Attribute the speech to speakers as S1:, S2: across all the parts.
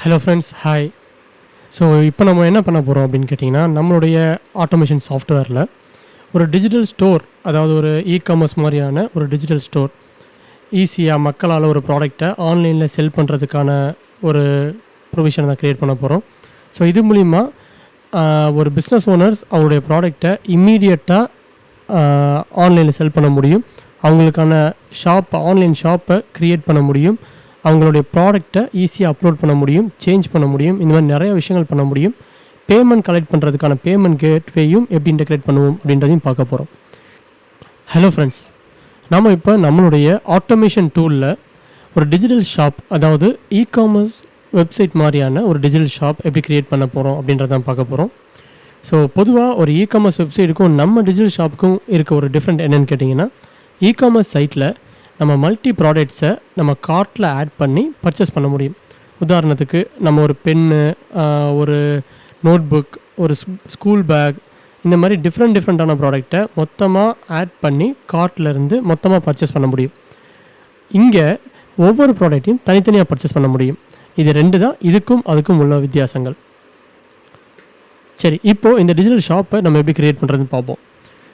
S1: Hello friends, hi. So இப்போ நம்ம என்ன பண்ண போகிறோம் அப்படின்னு கேட்டிங்கன்னா, நம்மளுடைய ஆட்டோமேஷன் சாஃப்ட்வேரில் ஒரு டிஜிட்டல் ஸ்டோர், அதாவது ஒரு காமர்ஸ் மாதிரியான ஒரு டிஜிட்டல் ஸ்டோர் ஈஸியாக மக்களால் ஒரு ப்ராடக்டை ஆன்லைனில் செல் பண்ணுறதுக்கான ஒரு ப்ரொவிஷனை தான் க்ரியேட் பண்ண போகிறோம். ஸோ இது மூலிமா ஒரு பிஸ்னஸ் ஓனர்ஸ் அவருடைய ப்ராடக்டை இம்மீடியட்டாக ஆன்லைனில் செல் பண்ண முடியும். அவங்களுக்கான ஆன்லைன் ஷாப்பை க்ரியேட் பண்ண முடியும். அவங்களுடைய ப்ராடக்டை ஈஸியாக அப்லோட் பண்ண முடியும், சேஞ்ச் பண்ண முடியும். இந்த மாதிரி நிறைய விஷயங்கள் பண்ண முடியும். பேமெண்ட் கலெக்ட் பண்ணுறதுக்கான பேமெண்ட் கேட்வேயும் எப்படி இன்டெகிரேட் பண்ணுவோம் அப்படின்றதையும் பார்க்க போகிறோம். ஹலோ ஃப்ரெண்ட்ஸ், நம்ம இப்போ நம்மளுடைய ஆட்டோமேஷன் டூலில் ஒரு டிஜிட்டல் ஷாப், அதாவது காமர்ஸ் வெப்சைட் மாதிரியான ஒரு டிஜிட்டல் ஷாப் எப்படி க்ரியேட் பண்ண போகிறோம் அப்படின்றதான் பார்க்க போகிறோம். ஸோ பொதுவாக ஒரு காமர்ஸ் வெப்சைட்டுக்கும் நம்ம டிஜிட்டல் ஷாப்புக்கும் இருக்க ஒரு டிஃப்ரெண்ட் என்னென்னு கேட்டிங்கன்னா, காமர்ஸ் சைட்டில் நம்ம மல்டி ப்ராடக்ட்ஸை நம்ம கார்ட்டில் ஆட் பண்ணி பர்ச்சேஸ் பண்ண முடியும். உதாரணத்துக்கு நம்ம ஒரு பென்னு, ஒரு நோட் புக், ஒரு ஸ்கூல் பேக், இந்த மாதிரி டிஃப்ரெண்ட்டான ப்ராடக்டை மொத்தமாக ஆட் பண்ணி கார்ட்லேருந்து மொத்தமாக பர்ச்சேஸ் பண்ண முடியும். இங்கே ஒவ்வொரு ப்ராடக்ட்டையும் தனித்தனியாக பர்ச்சேஸ் பண்ண முடியும். இது ரெண்டு தான் இதுக்கும் அதுக்கும் உள்ள வித்தியாசங்கள். சரி, இப்போது இந்த டிஜிட்டல் ஷாப்பை நம்ம எப்படி க்ரியேட் பண்ணுறதுன்னு பார்ப்போம்.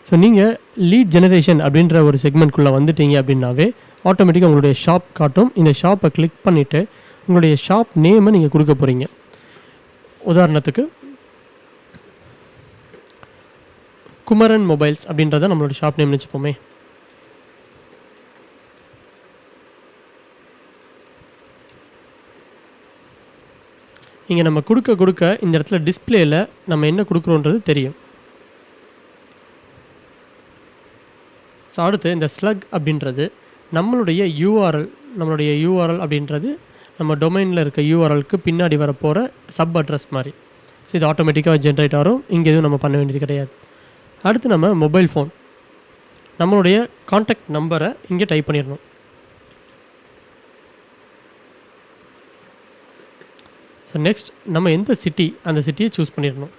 S1: ஸோ நீங்கள் லீட் ஜெனரேஷன் அப்படின்ற ஒரு செக்மெண்ட்குள்ளே வந்துட்டீங்க அப்படின்னாவே ஆட்டோமேட்டிக்காக உங்களுடைய ஷாப் காட்டும். இந்த ஷாப்பை கிளிக் பண்ணிவிட்டு உங்களுடைய ஷாப் நேமை நீங்கள் கொடுக்க போகிறீங்க. உதாரணத்துக்கு குமரன் மொபைல்ஸ் அப்படின்றத நம்மளோட ஷாப் நேம்னு வச்சுப்போமே. இங்கே நம்ம கொடுக்க இந்த இடத்துல டிஸ்பிளேயில் நம்ம என்ன கொடுக்குறோன்றது தெரியும். ஸோ அடுத்து இந்த ஸ்லக் அப்படின்றது நம்மளுடைய யூஆர்எல் அப்படின்றது நம்ம டொமைனில் இருக்க யூஆர்எலுக்கு பின்னாடி வர போகிற சப் அட்ரஸ் மாதிரி. ஸோ இது ஆட்டோமேட்டிக்காக ஜென்ரேட் ஆகும். இங்கே எதுவும் நம்ம பண்ண வேண்டியது கிடையாது. அடுத்து நம்ம மொபைல் ஃபோன், நம்மளுடைய கான்டாக்ட் நம்பரை இங்கே டைப் பண்ணிடணும். ஸோ நெக்ஸ்ட் நம்ம எந்த சிட்டி, அந்த சிட்டியை சூஸ் பண்ணிடணும்.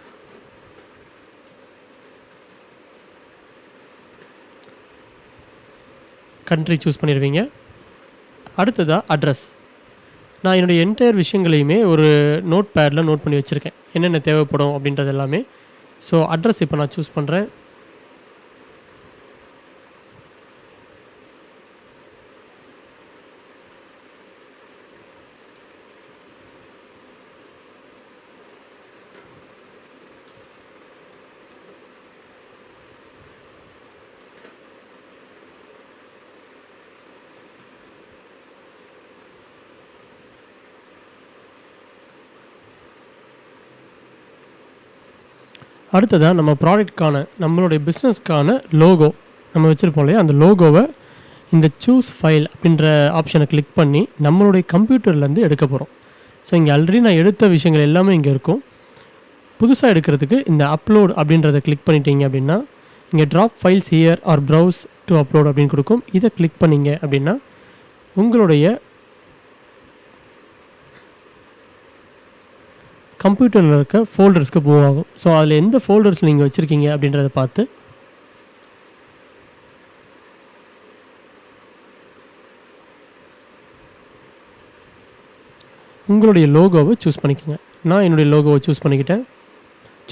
S1: கண்ட்ரி சூஸ் பண்ணிடுவீங்க. அடுத்ததாக அட்ரஸ். நான் என்னுடைய என்டையர் விஷயங்களையுமே ஒரு நோட் பேடில் நோட் பண்ணி வச்சுருக்கேன், என்னென்ன தேவைப்படும் அப்படின்றது எல்லாமே. ஸோ அட்ரஸ் இப்போ நான் சூஸ் பண்ணுறேன். அடுத்ததாக நம்ம ப்ராடக்ட்கான, நம்மளுடைய பிஸ்னஸ்க்கான லோகோ நம்ம வச்சுருப்போம் இல்லையா, அந்த லோகோவை இந்த சூஸ் ஃபைல் அப்படின்ற ஆப்ஷனை கிளிக் பண்ணி நம்மளுடைய கம்ப்யூட்டர்லேருந்து எடுக்க போகிறோம். ஸோ இங்கே ஆல்ரெடி நான் எடுத்த விஷயங்கள் எல்லாமே இங்கே இருக்கும். புதுசாக எடுக்கிறதுக்கு இந்த அப்லோட் அப்படின்றத கிளிக் பண்ணிட்டீங்க அப்படின்னா இங்கே drop files here or browse to upload அப்படின்னு கொடுக்கும். இதை கிளிக் பண்ணிங்க அப்படின்னா உங்களுடைய கம்ப்யூட்டரில் இருக்க ஃபோல்டர்ஸ்க்கு மூவ் ஆகும். ஸோ அதில் எந்த ஃபோல்டர்ஸில் நீங்கள் வச்சுருக்கீங்க அப்படின்றத பார்த்து உங்களுடைய லோகோவை சூஸ் பண்ணிக்கோங்க. நான் என்னுடைய லோகோவை சூஸ் பண்ணிக்கிட்டேன்.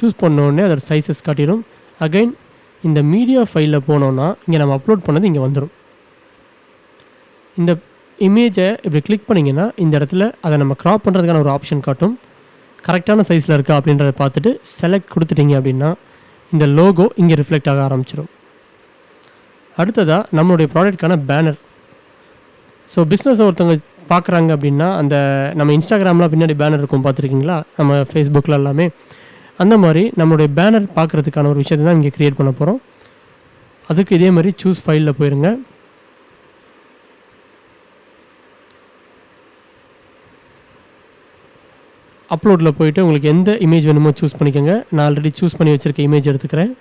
S1: சூஸ் பண்ணோடனே அதோட சைஸஸ் காட்டிடும். அகைன் இந்த மீடியா ஃபைலில் போனோன்னா இங்கே நம்ம அப்லோட் பண்ணது இங்கே வந்துடும். இந்த இமேஜை இப்படி கிளிக் பண்ணிங்கன்னா இந்த இடத்துல அதை நம்ம க்ராப் பண்ணுறதுக்கான ஒரு ஆப்ஷன் காட்டும். கரெக்டான சைஸில் இருக்கா அப்படின்றத பார்த்துட்டு செலக்ட் கொடுத்துட்டிங்க அப்படின்னா இந்த லோகோ இங்கே ரிஃப்ளெக்ட் ஆக ஆரம்பிச்சிடும். அடுத்ததாக நம்மளுடைய ப்ராடக்ட்கான பேனர். ஸோ பிஸ்னஸ் ஒருத்தவங்க பார்க்குறாங்க அப்படின்னா அந்த நம்ம இன்ஸ்டாகிராமில் பின்னாடி பேனர் இருக்கும், பார்த்துருக்கீங்களா, நம்ம ஃபேஸ்புக்கில் எல்லாமே. அந்த மாதிரி நம்மளுடைய பேனர் பார்க்குறதுக்கான ஒரு விஷயத்தை தான் இங்கே க்ரியேட் பண்ண போகிறோம். அதுக்கு இதே மாதிரி சூஸ் ஃபைலில் போயிருங்க. அப்லோடில் போயிட்டு உங்களுக்கு எந்த இமேஜ் வேணுமோ சூஸ் பண்ணிக்கோங்க. நான் ஆல்ரெடி சூஸ் பண்ணி வச்சுருக்க இமேஜ் எடுத்துக்கிறேன்.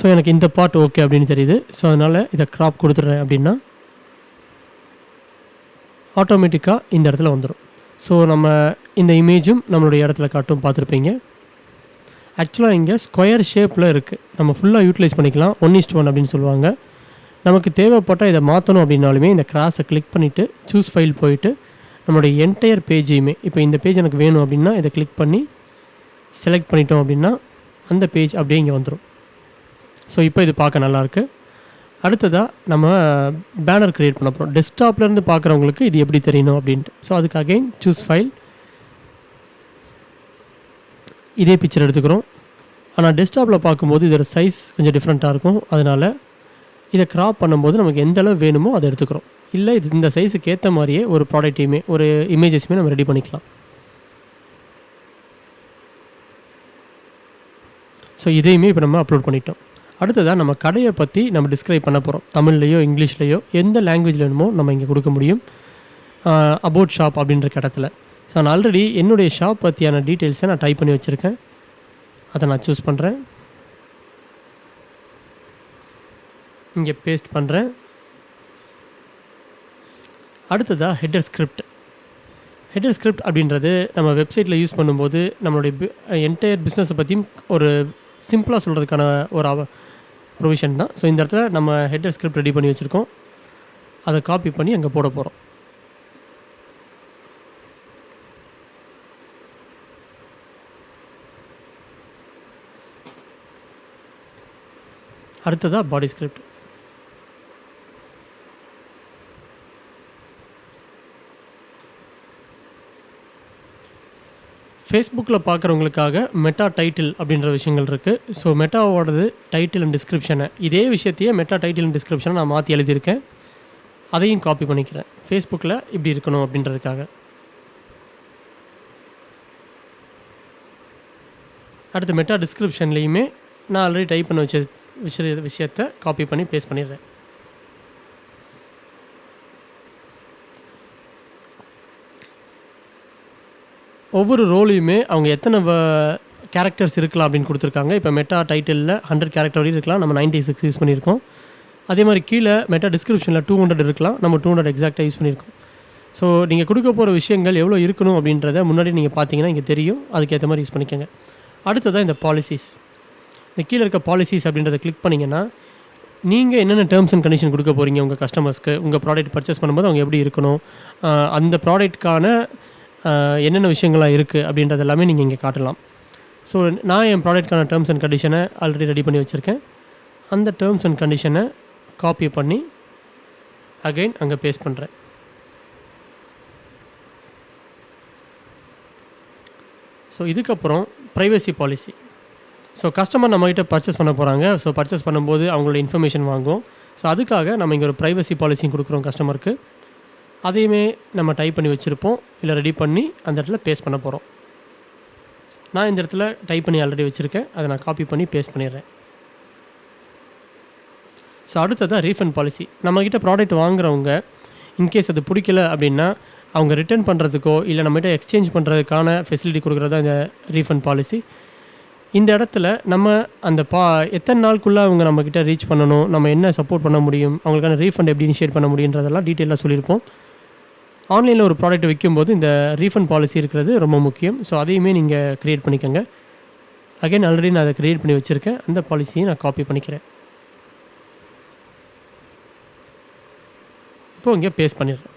S1: ஸோ எனக்கு இந்த பார்ட் ஓகே அப்படின்னு தெரியுது. ஸோ அதனால் இதை க்ராப் கொடுத்துட்றேன் அப்படின்னா ஆட்டோமேட்டிக்காக இந்த இடத்துல வந்துடும். ஸோ நம்ம இந்த இமேஜும் நம்மளுடைய இடத்துல காட்டும், பார்த்துருப்பீங்க. ஆக்சுவலாக இங்கே ஸ்கொயர் ஷேப்பில் இருக்குது, நம்ம ஃபுல்லாக யூட்டிலைஸ் பண்ணிக்கலாம். 1:1 அப்படின்னு சொல்லுவாங்க. நமக்கு தேவைப்பட்டால் இதை மாற்றணும் அப்படின்னாலுமே இந்த கிராஸை கிளிக் பண்ணிவிட்டு சூஸ் ஃபைல் போயிட்டு நம்மளுடைய என்டையர் பேஜையுமே, இப்போ இந்த பேஜ் எனக்கு வேணும் அப்படின்னா இதை கிளிக் பண்ணி செலக்ட் பண்ணிட்டோம் அப்படின்னா அந்த பேஜ் அப்படியே இங்கே வந்துடும். ஸோ இப்போ இது பார்க்க நல்லாயிருக்கு. அடுத்ததாக நம்ம பேனர் க்ரியேட் பண்ண போகிறோம். டெஸ்க்டாப்லேருந்து பார்க்குறவங்களுக்கு இது எப்படி தெரியணும் அப்படின்ட்டு. ஸோ அதுக்கு அகைன் சூஸ் ஃபைல், இதே பிக்சர் எடுத்துக்கிறோம். ஆனால் டெஸ்க்டாப்பில் பார்க்கும்போது இதோட சைஸ் கொஞ்சம் டிஃப்ரெண்ட்டாக இருக்கும். அதனால் இதை க்ராப் பண்ணும்போது நமக்கு எந்த அளவு வேணுமோ அதை எடுத்துக்கிறோம். இல்லை இது இந்த சைஸுக்கு ஏற்ற மாதிரியே ஒரு ப்ராடக்டையுமே ஒரு இமேஜஸுமே நம்ம ரெடி பண்ணிக்கலாம். ஸோ இதையுமே இப்போ நம்ம அப்லோட் பண்ணிட்டோம். அடுத்ததாக நம்ம கடையை பற்றி நம்ம டிஸ்கிரைப் பண்ண போகிறோம். தமிழ்லையோ இங்கிலீஷ்லையோ எந்த லாங்குவேஜில் வேணுமோ நம்ம இங்கே கொடுக்க முடியும். அபவுட் ஷாப் அப்படின்ற இடத்துல. ஸோ நான் ஆல்ரெடி என்னுடைய ஷாப் பற்றியான டீட்டெயில்ஸை நான் டைப் பண்ணி வச்சுருக்கேன். அதை நான் சூஸ் பண்ணுறேன், இங்கே பேஸ்ட் பண்ணுறேன். அடுத்ததாக ஹெட்டர் ஸ்கிரிப்ட். ஹெட்டர் ஸ்கிரிப்ட் அப்படின்றது நம்ம வெப்சைட்டில் யூஸ் பண்ணும்போது நம்மளுடைய என்டையர் பிஸ்னஸை பற்றியும் ஒரு சிம்பிளாக சொல்கிறதுக்கான ஒரு ப்ரொவிஷன் தான். ஸோ இந்த இடத்துல நம்ம ஹெட்டர் ஸ்கிரிப்ட் ரெடி பண்ணி வச்சுருக்கோம். அதை காப்பி பண்ணி அங்கே போட போகிறோம். அடுத்ததாக பாடி ஸ்கிரிப்ட். ஃபேஸ்புக்கில் பார்க்குறவங்களுக்காக மெட்டா டைட்டில் அப்படின்ற விஷயங்கள் இருக்குது. ஸோ மெட்டாவோடது டைட்டில் அண்ட் டிஸ்கிரிப்ஷனை, இதே விஷயத்தையே மெட்டா டைட்டில் அண்ட் டிஸ்கிரிப்ஷனை நான் மாற்றி எழுதியிருக்கேன். அதையும் காப்பி பண்ணிக்கிறேன். ஃபேஸ்புக்கில் இப்படி இருக்கணும் அப்படின்றதுக்காக. அடுத்து மெட்டா டிஸ்கிரிப்ஷன்லேயுமே நான் ஆல்ரெடி டைப் பண்ண வச்ச விஷயத்தை காப்பி பண்ணி பேஸ்ட் பண்ணிடுறேன். ஒவ்வொரு ரோலையுமே அவங்க எத்தனை கேரக்டர்ஸ் இருக்கலாம் அப்படின்னு கொடுத்துருக்காங்க. இப்போ மெட்டா டைட்டிலில் 100 கேரக்டர் வரையும் இருக்கலாம், நம்ம 96 யூஸ் பண்ணியிருக்கோம். அதே மாதிரி கீழே மெட்டா டிஸ்கிரிப்ஷனில் 200 இருக்கலாம், நம்ம 200 எக்ஸாக்டாக யூஸ் பண்ணியிருக்கோம். ஸோ நீங்கள் கொடுக்க போகிற விஷயங்கள் எவ்வளோ இருக்கணும் அப்படின்றத முன்னாடி நீங்கள் பார்த்தீங்கன்னா இங்கே தெரியும். அதுக்கேற்ற மாதிரி யூஸ் பண்ணிக்கோங்க. அடுத்ததான் இந்த பாலிசிஸ். இந்த கீழே இருக்க பாலிசிஸ் அப்படின்றத கிளிக் பண்ணிங்கன்னா நீங்கள் என்னென்ன டேர்ம்ஸ் அண்ட் கண்டிஷன் கொடுக்க போகிறீங்க உங்கள் கஸ்டமர்ஸ்க்கு, உங்கள் ப்ராடக்ட் பர்ச்சேஸ் பண்ணும்போது அவங்க எப்படி இருக்கணும், அந்த ப்ராடக்ட்கான என்னென்ன விஷயங்கள்லாம் இருக்குது அப்படின்றது எல்லாமே நீங்கள் இங்கே காட்டலாம். ஸோ நான் என் ப்ராடக்ட்கான டேர்ம்ஸ் அண்ட் கண்டிஷனை ஆல்ரெடி ரெடி பண்ணி வச்சுருக்கேன். அந்த டேர்ம்ஸ் அண்ட் கண்டிஷனை காப்பி பண்ணி அகைன் அங்கே பேஸ்ட் பண்ணுறேன். ஸோ இதுக்கப்புறம் ப்ரைவசி பாலிசி. ஸோ கஸ்டமர் நம்மகிட்ட பர்ச்சேஸ் பண்ண போகிறாங்க. ஸோ பர்ச்சேஸ் பண்ணும்போது அவங்களோட இன்ஃபர்மேஷன் வாங்கும். ஸோ அதுக்காக நம்ம இங்கே ஒரு ப்ரைவசி பாலிசியும் கொடுக்குறோம் கஸ்டமருக்கு. அதையுமே நம்ம டைப் பண்ணி வச்சுருப்போம், இல்லை ரெடி பண்ணி அந்த இடத்துல பேஸ்ட் பண்ண போகிறோம். நான் இந்த இடத்துல டைப் பண்ணி ஆல்ரெடி வச்சுருக்கேன், அதை நான் காப்பி பண்ணி பேஸ்ட் பண்ணிடுறேன். ஸோ அடுத்ததான் ரீஃபண்ட் பாலிசி. நம்மக்கிட்ட ப்ராடக்ட் வாங்குறவங்க இன்கேஸ் அது பிடிக்கல அப்படின்னா அவங்க ரிட்டர்ன் பண்ணுறதுக்கோ இல்லை நம்மகிட்ட எக்ஸ்சேஞ்ச் பண்ணுறதுக்கான ஃபெசிலிட்டி கொடுக்குறது தான் இந்த ரீஃபண்ட் பாலிசி. இந்த இடத்துல நம்ம அந்த எத்தனை நாளுக்குள்ளே அவங்க நம்மக்கிட்ட ரீச் பண்ணணும், நம்ம என்ன சப்போர்ட் பண்ண முடியும், அவங்களுக்கான ரீஃபண்ட் எப்படி இனிஷியேட் பண்ண முடியுன்றதெல்லாம் டீட்டெயிலாக சொல்லியிருப்போம். ஆன்லைனில் ஒரு ப்ராடக்ட் விற்கும்போது இந்த ரீஃபண்ட் பாலிசி இருக்கிறது ரொம்ப முக்கியம். ஸோ அதையுமே நீங்கள் க்ரியேட் பண்ணிக்கோங்க. அகைன் ஆல்ரெடி நான் அதை க்ரியேட் பண்ணி வச்சுருக்கேன். அந்த பாலிசியை நான் காப்பி பண்ணிக்கிறேன். இப்போது இங்கே பேஸ்ட் பண்ணிடுறேன்.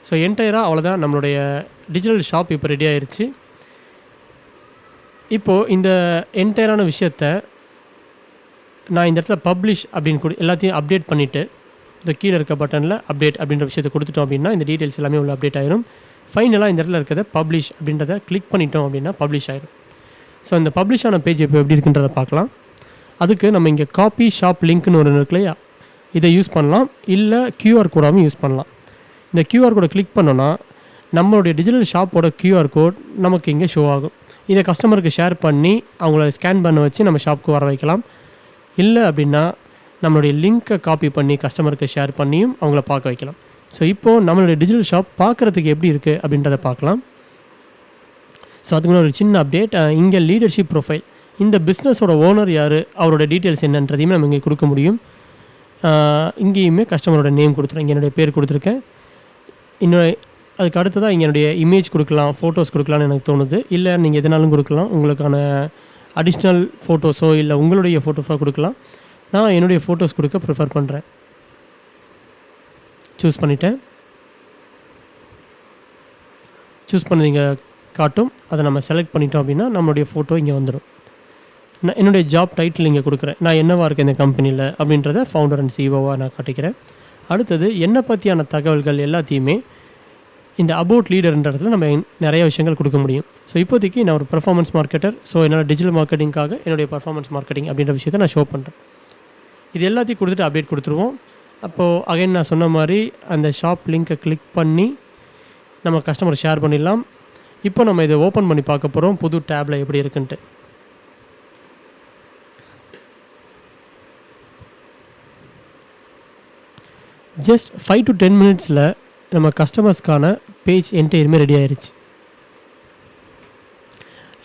S1: ஸோ என்டையராக அவ்வளோதான், நம்மளுடைய டிஜிட்டல் ஷாப் இப்போ ரெடி ஆயிடுச்சு. இப்போது இந்த என்டையரான விஷயத்தை நான் இந்த இடத்துல பப்ளிஷ் அப்படின்னு எல்லாத்தையும் அப்டேட் பண்ணிவிட்டு இந்த கீழே இருக்க பட்டனில் அப்டேட் அப்படின்ற விஷயத்தை கொடுத்துட்டோம் அப்படின்னா இந்த டீட்டெயில்ஸ் எல்லாமே உள்ள அப்டேட் ஆயிரும். ஃபைனலாக இந்த இடத்துல இருக்கிறத பப்ளிஷ் அப்படின்றத கிளிக் பண்ணிட்டோம் அப்படின்னா பப்ளிஷ் ஆயிரும். ஸோ இந்த பப்ளிஷ் ஆன பேஜ் இப்போ எப்படி இருக்குன்றதை பார்க்கலாம். அதுக்கு நம்ம இங்கே காப்பி ஷாப் லிங்க்னு ஒன்று இருக்கு இல்லையா, இதை யூஸ் பண்ணலாம். இல்லை கியூஆர் கோடாகவும் யூஸ் பண்ணலாம். இந்த கியூஆர் கோடை கிளிக் பண்ணோன்னா நம்மளுடைய டிஜிட்டல் ஷாப்போட கியூஆர் கோட் நமக்கு இங்கே ஷோ ஆகும். இதை கஸ்டமருக்கு ஷேர் பண்ணி அவங்கள ஸ்கேன் பண்ண வச்சு நம்ம ஷாப்புக்கு வர வைக்கலாம். இல்லை அப்படின்னா நம்மளுடைய லிங்க்கை காப்பி பண்ணி கஸ்டமருக்கு ஷேர் பண்ணியும் அவங்கள பார்க்க வைக்கலாம். ஸோ இப்போது நம்மளுடைய டிஜிட்டல் ஷாப் பார்க்குறதுக்கு எப்படி இருக்குது அப்படின்றத பார்க்கலாம். ஸோ அதுக்கு முன்னாடி ஒரு சின்ன அப்டேட். இங்கே லீடர்ஷிப் ப்ரொஃபைல், இந்த பிஸ்னஸோட ஓனர் யார், அவரோட டீட்டெயில்ஸ் என்னன்றதையுமே நம்ம இங்கே கொடுக்க முடியும். இங்கேயுமே கஸ்டமரோட நேம் கொடுத்துருக்கேன், இங்கே என்னுடைய பேர் கொடுத்துருக்கேன். இன்னும் அதுக்கு அடுத்ததா இங்க என்னுடைய இமேஜ் குடுக்கலாம், ஃபோட்டோஸ் குடுக்கலான்னு எனக்கு தோணுது. இல்ல நீங்க எதுனாலும் குடுக்கலாம். உங்களுக்கான அடிஷ்னல் ஃபோட்டோஸோ, இல்ல உங்களுடைய ஃபோட்டோஸோ குடுக்கலாம். நான் என்னுடைய ஃபோட்டோஸ் குடுக்க ப்ரிஃபர் பண்றேன். சூஸ் பண்ணிட்டேன். சூஸ் பண்ணது இங்க காட்டும். அத நம்ம செலக்ட் பண்ணிட்டோம் அப்படின்னா, நம்மளுடைய ஃபோட்டோ இங்க வந்துரும். நான் என்னுடைய ஜாப் டைட்டில் இங்க குடுக்குறேன். நான் என்னவா இருக்கேன் இந்த கம்பெனில அப்படின்றத ஃபவுண்டர் அண்ட் சிஇஓவா நான் காட்டிக்கிறேன். அடுத்தது என்ன பத்தியான தகவல்கள் எல்லாத்தையுமே இந்த அபவுட் லீடர்ன்ற இடத்துல நம்ம நெறைய விஷயங்கள் குடுக்க முடியும். ஸோ இப்போதைக்கு நான் ஒரு பெர்ஃபார்மன்ஸ் மார்க்கெட்டர். ஸோ என்னோட டிஜிட்டல் மார்க்கெட்டிங்காக என்னுடைய பெர்ஃபார்மன்ஸ் மார்க்கெட்டிங் அப்படின்ற விஷயத்த நான் ஷோ பண்றேன். இது எல்லாத்தையும் குடுத்துட்டு அப்டேட் குடுத்துருவோம். அப்போ அகைன் நான் சொன்ன மாரி அந்த ஷாப் லிங்க்க கிளிக் பண்ணி நம்ம கஸ்டமர் ஷேர் பண்ணிடலாம். இப்போ நம்ம இத ஓப்பன் பண்ணி பார்க்க போறோம். புது டேப்ல எப்படி இருக்குன்ட்டு. ஜஸ்ட் 5 to 10 மினிட்ஸ்ல நம்ம கஸ்டமர்ஸ்க்கான பேஜ் என்டையருமே ரெடி ஆயிருச்சு.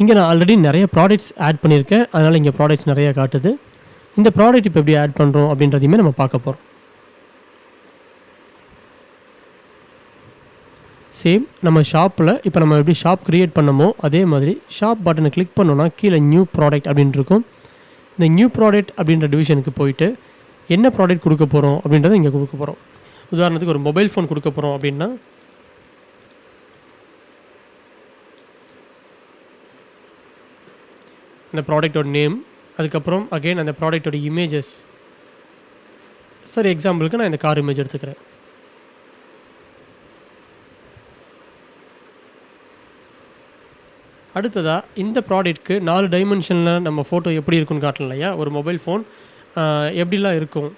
S1: இங்க நான் ஆல்ரெடி நெறைய ப்ராடக்ட்ஸ் ஆட் பண்ணியிருக்கேன். அதனால இங்க ப்ராடக்ட்ஸ் நெறைய காட்டுது. இந்த ப்ராடக்ட் இப்போ எப்படி ஆட் பண்றோம் அப்படின்றதையுமே நம்ம பார்க்க போறோம். சேம் நம்ம ஷாப்ல இப்போ நம்ம எப்படி ஷாப் கிரியேட் பண்ணோமோ, அதே மாதிரி ஷாப் பட்டனை கிளிக் பண்ணோம்னா கீழ நியூ ப்ராடக்ட் அப்படின்னு இருக்கும். இந்த நியூ ப்ராடக்ட் அப்படின்ற டிவிஷனுக்கு போயிட்டு என்ன ப்ராடக்ட் குடுக்க போறோம் அப்படின்றத இங்க குடுக்க போறோம். உதாரணத்துக்கு ஒரு மொபைல் ஃபோன் குடுக்க போறோம் அப்படின்னா அந்த ப்ராடக்ட்டோட நேம், அதுக்கப்புறம் அகைன் அந்த ப்ராடக்ட்டோட இமேஜஸ். சரி எக்ஸாம்பிளுக்கு நான் இந்த கார் இமேஜ் எடுத்துக்கிறேன். அடுத்ததா இந்த ப்ராடக்ட்க்கு 4 டைமென்ஷன்ல நம்ம ஃபோட்டோ எப்படி இருக்குன்னு காட்டலாம் இல்லையா? ஒரு மொபைல் ஃபோன் எப்படிலாம் இருக்கும்?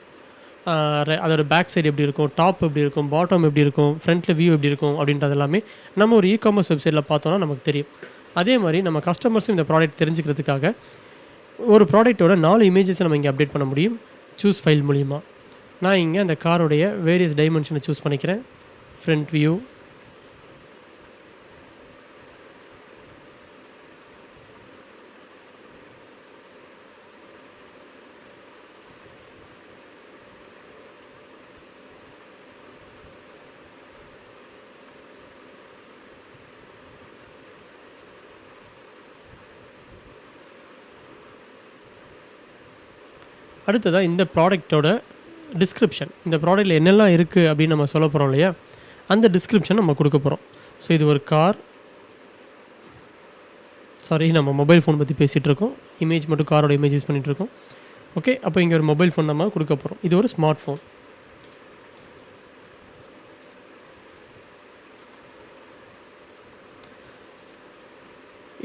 S1: அதோட பேக் சைடு எப்படி இருக்கும்? டாப் எப்படி இருக்கும்? பாட்டம் எப்படி இருக்கும்? ஃப்ரண்ட்ல வியூ எப்படி இருக்கும்? அப்படின்றது எல்லாமே நம்ம ஒரு இ-காமர்ஸ் வெப்சைட்ல பார்த்தோம்னா நமக்கு தெரியும். அதே மாரி நம்ம கஸ்டமர்ஸும் இந்த ப்ராடக்ட் தெரிஞ்சுக்கிறதுக்காக ஒரு ப்ராடக்ட்டோட 4 இமேஜஸ நம்ம இங்க அப்டேட் பண்ண முடியும். சூஸ் ஃபைல் மூலியமா. நான் இங்க அந்த காரோடைய வேரியஸ் டைமென்ஷன சூஸ் பண்ணிக்கிறேன். ஃப்ரண்ட் வியூ, அடுத்ததா இந்த ப்ராடக்ட்டோட டிஸ்கிரிப்ஷன். இந்த ப்ராடக்ட்ல என்னெல்லாம் இருக்கு அப்படின்னு நம்ம சொல்லப் போறோம் இல்லையா? அந்த டிஸ்கிரிப்ஷன் நம்ம குடுக்க போறோம். ஸோ இது ஒரு கார். சாரி நம்ம மொபைல் ஃபோன் பத்தி பேசிட்டு இருக்கோம். இமேஜ் மட்டும் காரோட இமேஜ் யூஸ் பண்ணிட்டு இருக்கோம். ஓகே. அப்போ இங்க ஒரு மொபைல் ஃபோன் நம்ம குடுக்க போறோம். இது ஒரு ஸ்மார்ட் ஃபோன்.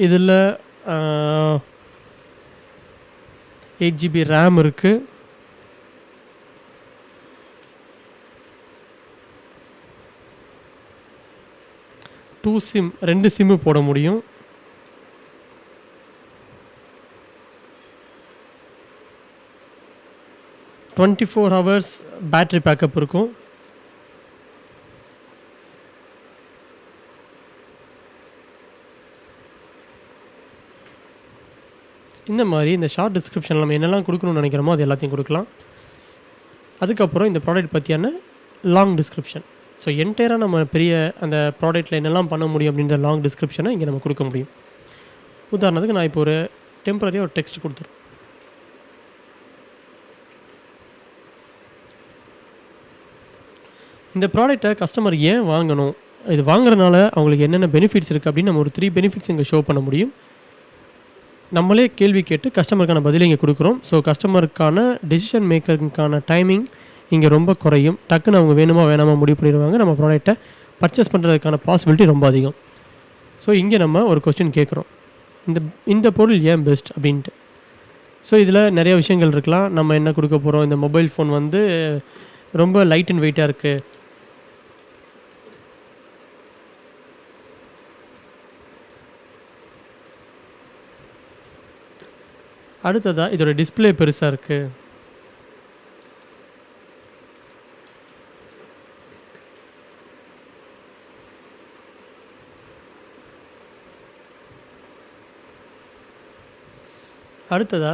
S1: இதுல 8 ஜிபி ரேம் இருக்கு. சிம் 2 சிம் போட முடியும். "24 ஹவர்ஸ் பேட்டரி பேக்கப் இருக்கும். இந்த மாரி இந்த ஷார்ட் டிஸ்கிரிப்ஷன்ல நம்ம என்னெல்லாம் குடுக்கணும்னு நெனைக்கிறோமோ, அது எல்லாத்தையும் குடுக்கலாம். அதுக்கப்புறம் இந்த ப்ராடக்ட் பத்தியான லாங் டிஸ்கிரிப்ஷன். ஸோ என்டையரா நம்ம பெரிய அந்த ப்ராடக்ட்ல என்னெல்லாம் பண்ண முடியும் அப்படின்ற லாங் டிஸ்கிரிப்ஷன இங்க நம்ம குடுக்க முடியும். உதாரணத்துக்கு நான் இப்போ ஒரு டெம்பரரியா ஒரு டெக்ஸ்ட் குடுத்துறேன். இந்த ப்ராடக்ட்ட கஸ்டமர் ஏன் வாங்கணும்? இது வாங்குறனால அவங்களுக்கு என்னென்ன பெனிஃபிட்ஸ் இருக்கு அப்படின்னு நம்ம ஒரு 3 பெனிஃபிட்ஸ் இங்க ஷோ பண்ண முடியும். நம்மளே கேள்வி கேட்டு கஸ்டமருக்கான பதில இங்க குடுக்குறோம். ஸோ கஸ்டமருக்கான டெசிஷன் மேக்கருக்கான டைமிங் இங்க ரொம்ப குறையும். டக்குன்னு அவங்க வேணுமா வேணாமா முடிவு பண்ணிருவாங்க. நம்ம ப்ராடக்ட்ட பர்ச்சேஸ் பண்றதுக்கான பாசிபிலிட்டி ரொம்ப அதிகம். ஸோ இங்க நம்ம ஒரு கொஸ்டின் கேட்குறோம். இந்த பொருள் ஏன் பெஸ்ட் அப்படின்ட்டு. ஸோ இதில் நிறைய விஷயங்கள் இருக்கலாம். நம்ம என்ன குடுக்க போறோம்? இந்த மொபைல் ஃபோன் வந்து ரொம்ப லைட் அண்ட் வெயிட்டா இருக்கு. அடுத்ததா இதோட டிஸ்ப்ளே பெருசா இருக்கு. அடுத்ததா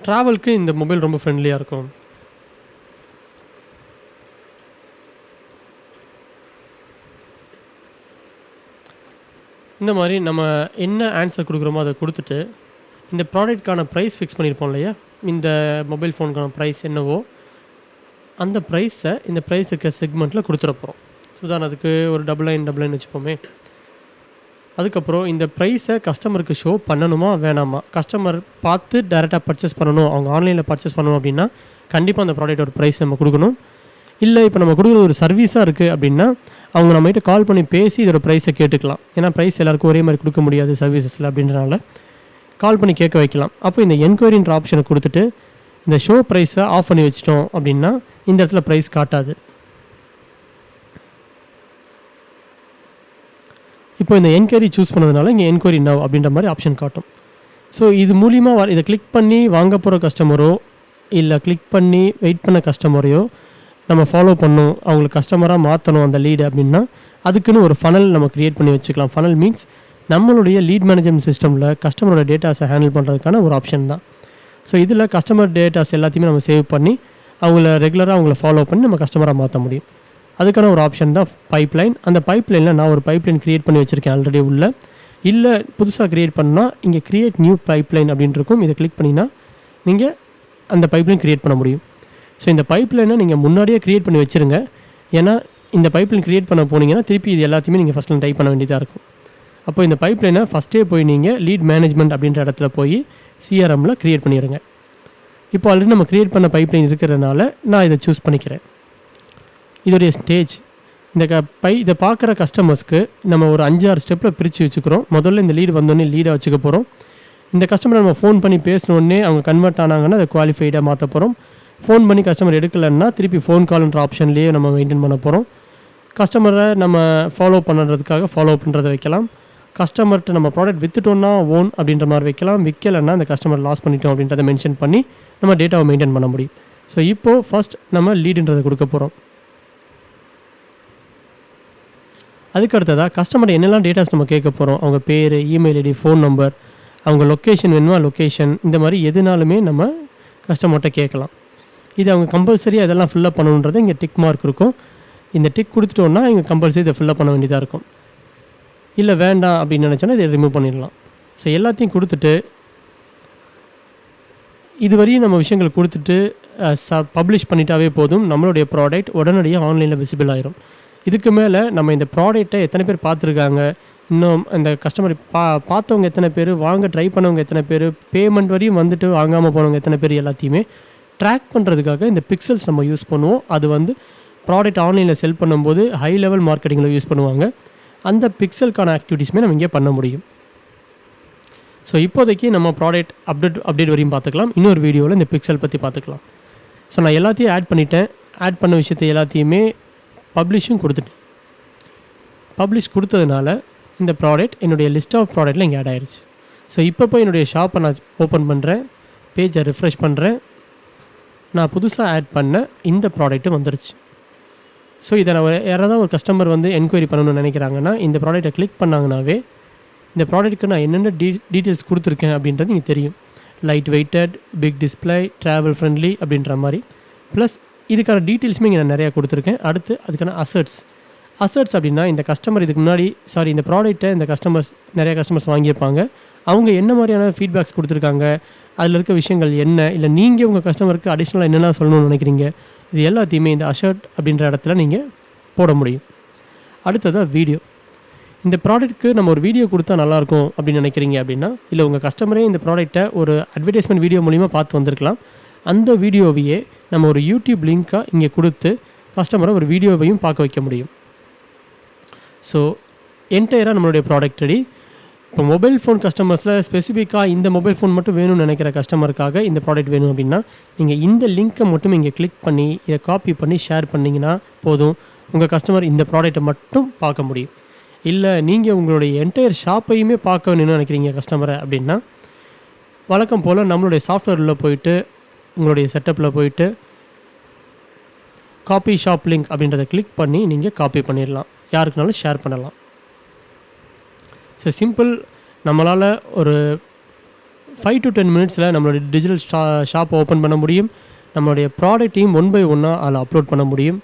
S1: ட்ராவலுக்கு இந்த மொபைல் ரொம்ப ஃப்ரெண்ட்லியா இருக்கும். இந்த மாதிரி நம்ம என்ன ஆன்சர் கொடுக்குறோமோ அதை கொடுத்துட்டு இந்த ப்ராடக்ட்கான ப்ரைஸ் ஃபிக்ஸ் பண்ணியிருப்போம் இல்லையா, இந்த மொபைல் ஃபோனுக்கான ப்ரைஸ் என்னவோ அந்த ப்ரைஸை இந்த ப்ரைஸ் இருக்க செக்மெண்ட்டில் கொடுத்துட போகிறோம். உதாரணத்துக்கு ஒரு டபுள் லைன் வச்சுப்போமே. அதுக்கப்புறம் இந்த ப்ரைஸை கஸ்டமருக்கு ஷோ பண்ணணுமா வேணாமா, கஸ்டமர் பார்த்து டேரெக்டாக பர்ச்சேஸ் பண்ணணும், அவங்க ஆன்லைனில் பர்ச்சேஸ் பண்ணணும் அப்படின்னா கண்டிப்பாக அந்த ப்ராடக்ட்டோட ப்ரைஸ் நம்ம கொடுக்கணும். இல்லை இப்போ நம்ம கொடுக்குறது ஒரு சர்வீஸாக இருக்குது அப்படின்னா அவங்க நம்மகிட்ட கால் பண்ணி பேசி இதோட ப்ரைஸை கேட்டுக்கலாம். ஏன்னா ப்ரைஸ் எல்லாருக்கும் ஒரே மாதிரி கொடுக்க முடியாது சர்வீசஸில் அப்படின்றனால கால் பண்ணி கேட்க வைக்கலாம். அப்போ இந்த என்கொயரின்ற ஆப்ஷனை கொடுத்துட்டு இந்த ஷோ ப்ரைஸை ஆஃப் பண்ணி வச்சிட்டோம் அப்படின்னா இந்த இடத்துல ப்ரைஸ் காட்டாது. இப்போ இந்த என்கொயரி சூஸ் பண்ணதுனால இங்கே என்கொயரி நவ் அப்படின்ற மாதிரி ஆப்ஷன் காட்டும். ஸோ இது மூலிமா இதை கிளிக் பண்ணி வாங்க போகிற கஸ்டமரோ இல்லை கிளிக் பண்ணி வெயிட் பண்ண கஸ்டமரையோ நம்ம ஃபாலோ பண்ணணும், அவங்களுக்கு கஸ்டமராக மாற்றணும் அந்த லீடு அப்படின்னா அதுக்குன்னு ஒரு ஃபனல் நம்ம க்ரியேட் பண்ணி வச்சுக்கலாம். ஃபனல் மீன்ஸ் நம்மளுடைய லீட் மேனேஜ்மெண்ட் சிஸ்டமில் கஸ்டமரோட டேட்டாஸை ஹேண்டில் பண்ணுறதுக்கான ஒரு ஆப்ஷன் தான். ஸோ இதில் கஸ்டமர் டேட்டாஸ் எல்லாத்தையுமே நம்ம சேவ் பண்ணி அவங்கள ஃபாலோ பண்ணி நம்ம கஸ்டமராக மாற்ற முடியும். அதுக்கான ஒரு ஆப்ஷன் தான் பைப்லைன். அந்த பைப்லைனில் நான் ஒரு பைப்லைன் க்ரியேட் பண்ணி வச்சுருக்கேன் ஆல்ரெடி உள்ள. இல்லை புதுசாக க்ரியேட் பண்ணால் இங்கே க்ரியேட் நியூ பைப்லைன் அப்படின்னு இருக்கும். இதை கிளிக் பண்ணிங்கன்னா நீங்கள் அந்த பைப்லைன் க்ரியேட் பண்ண முடியும். ஸோ இந்த பைப்லைனை நீங்கள் முன்னாடியே க்ரியேட் பண்ணி வச்சுருங்க. ஏன்னா இந்த பைப்லைன் க்ரியேட் பண்ண போனீங்கன்னா திருப்பி இது எல்லாத்தையுமே நீங்கள் ஃபஸ்ட்டில் டைப் பண்ண வேண்டியதாக இருக்கும். அப்போ இந்த பைப்லைனை ஃபஸ்ட்டே போய் நீங்கள் லீட் மேனேஜ்மெண்ட் அப்படின்ற இடத்துல போய் சிஆர்எம்மில் க்ரியேட் பண்ணிடுங்க. இப்போ ஆல்ரெடி நம்ம க்ரியேட் பண்ண பைப்லைன் இருக்கிறதுனால நான் இதை சூஸ் பண்ணிக்கிறேன். இதோடைய ஸ்டேஜ் இதை பார்க்குற கஸ்டமர்ஸ்க்கு நம்ம ஒரு 5-6 ஸ்டெப்பில் பிரித்து வச்சுக்கிறோம். முதல்ல இந்த லீடு வந்தோடனே லீடாக வச்சுக்க போகிறோம். இந்த கஸ்டமரை நம்ம ஃபோன் பண்ணி பேசினோடனே அவங்க கன்வெர்ட் ஆனாங்கன்னா அதை குவாலிஃபைடாக மாற்ற போகிறோம். ஃபோன் பண்ணி கஸ்டமர் எடுக்கலைன்னா திருப்பி ஃபோன் கால்ன்ற ஆப்ஷன்லேயே நம்ம மெயின்டைன் பண்ண போகிறோம். கஸ்டமரை நம்ம ஃபாலோ பண்ணுறதுக்காக ஃபாலோ பண்ணுறதை வைக்கலாம். கஸ்டமர்கிட்ட நம்ம ப்ராடக்ட் விற்றுட்டோன்னா ஓன் அப்படின்ற மாதிரி வைக்கலாம். விற்கலைன்னா அந்த கஸ்டமர் லாஸ் பண்ணிட்டோம் அப்படின்றத மென்ஷன் பண்ணி நம்ம டேட்டாவை மெயின்டைன் பண்ண முடியும். ஸோ இப்போது ஃபஸ்ட் நம்ம லீடுன்றதை கொடுக்க போகிறோம். அதுக்கு அடுத்ததாக கஸ்டமர் என்னெல்லாம் டேட்டாஸ் நம்ம கேட்க போகிறோம், அவங்க பேர், இமெயில் ஐடி, ஃபோன் நம்பர், அவங்க லொக்கேஷன் வேணுமா லொக்கேஷன், இந்த மாதிரி எதுனாலுமே நம்ம கஸ்டமர்கிட்ட கேட்கலாம். இது அவங்க கம்பல்சரியாக இதெல்லாம் ஃபில்லப் பண்ணணுன்றது இங்கே டிக் மார்க் இருக்கும். இந்த டிக் கொடுத்துட்டோன்னா இங்கே கம்பல்சரி இதை ஃபில்லப் பண்ண வேண்டியதாக இருக்கும். இல்லை வேண்டாம் அப்படின்னு நினச்சோன்னா இதை ரிமூவ் பண்ணிடலாம். ஸோ எல்லாத்தையும் கொடுத்துட்டு இதுவரையும் நம்ம விஷயங்கள் கொடுத்துட்டு பப்ளிஷ் பண்ணிட்டாவே போதும். நம்மளுடைய ப்ராடக்ட் உடனடியாக ஆன்லைனில் விசிபிள் ஆயிரும். இதுக்கு மேலே நம்ம இந்த ப்ராடக்ட்டை எத்தனை பேர் பார்த்துருக்காங்க, இன்னும் அந்த கஸ்டமர் பார்த்தவங்க எத்தனை பேர், வாங்க ட்ரை பண்ணவங்க எத்தனை பேர், பேமெண்ட் வரையும் வந்துட்டு வாங்காமல் போனவங்க எத்தனை பேர், எல்லாத்தையுமே ட்ராக் பண்ணுறதுக்காக இந்த பிக்சல்ஸ் நம்ம யூஸ் பண்ணுவோம். அது ப்ராடக்ட் ஆன்லைனில் செல் பண்ணும்போது ஹை லெவல் மார்க்கெட்டிங்கில் யூஸ் பண்ணுவாங்க. அந்த பிக்சலுக்கான ஆக்டிவிட்டீஸுமே நம்ம இங்கே பண்ண முடியும். ஸோ இப்போதைக்கு நம்ம ப்ராடக்ட் அப்டேட் வரையும் பார்த்துக்கலாம். இன்னொரு வீடியோவில் இந்த பிக்சல் பற்றி பார்த்துக்கலாம். ஸோ நான் எல்லாத்தையும் ஆட் பண்ணிட்டேன். ஆட் பண்ண விஷயத்தை எல்லாத்தையுமே பப்ளிஷும் கொடுத்துட்டேன். பப்ளிஷ் கொடுத்ததுனால இந்த ப்ராடக்ட் என்னுடைய லிஸ்ட் ஆஃப் ப்ராடக்ட்டில் இங்கே ஆட் ஆயிடுச்சு. ஸோ இப்போ போய் என்னுடைய ஷாப்பை நான் ஓப்பன் பண்ணுறேன், பேஜை ரிஃப்ரெஷ் பண்ணுறேன். நான் புதுசாக ஆட் பண்ண இந்த ப்ராடக்ட்டு வந்துருச்சு. ஸோ இதை நான் யாராவது ஒரு கஸ்டமர் என்கொயரி பண்ணணும்னு நினைக்கிறாங்கன்னா இந்த ப்ராடக்ட்டை கிளிக் பண்ணாங்கனாவே இந்த ப்ராடக்ட்டுக்கு நான் என்னென்ன டீட்டெயில்ஸ் கொடுத்துருக்கேன் அப்படின்றது இங்கே தெரியும். Light weighted, big display, travel friendly அப்படின்ற மாதிரி. ப்ளஸ் இதுக்கான டீட்டெயில்ஸுமே இங்கே நான் நிறையா கொடுத்துருக்கேன். அடுத்து அதுக்கான அசட்ஸ் அப்படின்னா இந்த கஸ்டமர் இதுக்கு முன்னாடி இந்த ப்ராடக்ட்டை இந்த நிறையா கஸ்டமர்ஸ் வாங்கியிருப்பாங்க. அவங்க என்ன மாதிரியான ஃபீட்பேக்ஸ் கொடுத்துருக்காங்க, அதில் இருக்க விஷயங்கள் என்ன, இல்லை நீங்கள் உங்கள் கஸ்டமருக்கு அடிஷ்னலாக என்னென்ன சொல்லணும்னு நினைக்கிறீங்க, இது எல்லாத்தையுமே இந்த அசர்ட் அப்படின்ற இடத்துல நீங்கள் போட முடியும். அடுத்ததாக வீடியோ. இந்த ப்ராடக்ட்டுக்கு நம்ம ஒரு வீடியோ கொடுத்தா நல்லாயிருக்கும் அப்படின்னு நினைக்கிறீங்க அப்படின்னா, இல்லை உங்கள் கஸ்டமரே இந்த ப்ராடக்ட்டை ஒரு அட்வர்டைஸ்மெண்ட் வீடியோ மூலிமா பார்த்து வந்திருக்கலாம். அந்த வீடியோவையே நம்ம ஒரு யூடியூப் லிங்க்காக இங்கே கொடுத்து கஸ்டமரை ஒரு வீடியோவையும் பார்க்க வைக்க முடியும். ஸோ என்டையராக நம்மளுடைய ப்ராடக்ட் ரெடி. இப்போ மொபைல் ஃபோன் கஸ்டமர்ஸில் ஸ்பெசிஃபிக்காக இந்த மொபைல் ஃபோன் மட்டும் வேணும்னு நினைக்கிற கஸ்டமருக்காக இந்த ப்ராடக்ட் வேணும் அப்படின்னா நீங்கள் இந்த லிங்க்கை மட்டும் இங்கே கிளிக் பண்ணி இதை காப்பி பண்ணி ஷேர் பண்ணிங்கன்னா போதும். உங்கள் கஸ்டமர் இந்த ப்ராடக்ட்டை மட்டும் பார்க்க முடியும். இல்லை நீங்கள் உங்களுடைய என்டையர் ஷாப்பையுமே பார்க்க வேணும்னு நினைக்கிறீங்க கஸ்டமரை அப்படின்னா, வழக்கம் போல் நம்மளுடைய சாஃப்ட்வேரில் போயிட்டு உங்களுடைய செட்டப்பில் போயிட்டு காப்பி ஷாப் லிங்க் அப்படின்றத கிளிக் பண்ணி நீங்கள் காப்பி பண்ணிடலாம், யாருக்குனாலும் ஷேர் பண்ணலாம். So simple. நம்மளால் ஒரு 5 to 10 மினிட்ஸில் நம்மளுடைய டிஜிட்டல் ஷாப்பை ஓப்பன் பண்ண முடியும். நம்மளுடைய ப்ராடக்ட்டையும் 1 by 1 அதில் அப்லோட் பண்ண முடியும்.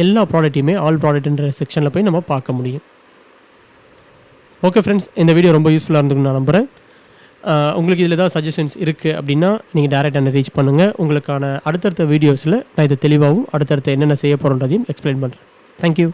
S1: எல்லா ப்ராடக்ட்டையுமே ஆல் ப்ராடக்ட்ன்ற செக்ஷனில் போய் நம்ம பார்க்க முடியும். ஓகே ஃப்ரெண்ட்ஸ், இந்த வீடியோ ரொம்ப யூஸ்ஃபுல்லாக இருந்துக்குன்னு நான் நம்புகிறேன். உங்களுக்கு இதில் ஏதாவது சஜஷன்ஸ் இருக்குது அப்படின்னா நீங்கள் டேரெக்டாக என்ன ரீச் பண்ணுங்கள். உங்களுக்கான அடுத்தடுத்த வீடியோஸில் நான் இதை தெளிவாகவும் அடுத்தடுத்து என்னென்ன செய்ய போகிறோன்றதையும் எக்ஸ்பிளைன் பண்ணுறேன். தேங்க்யூ.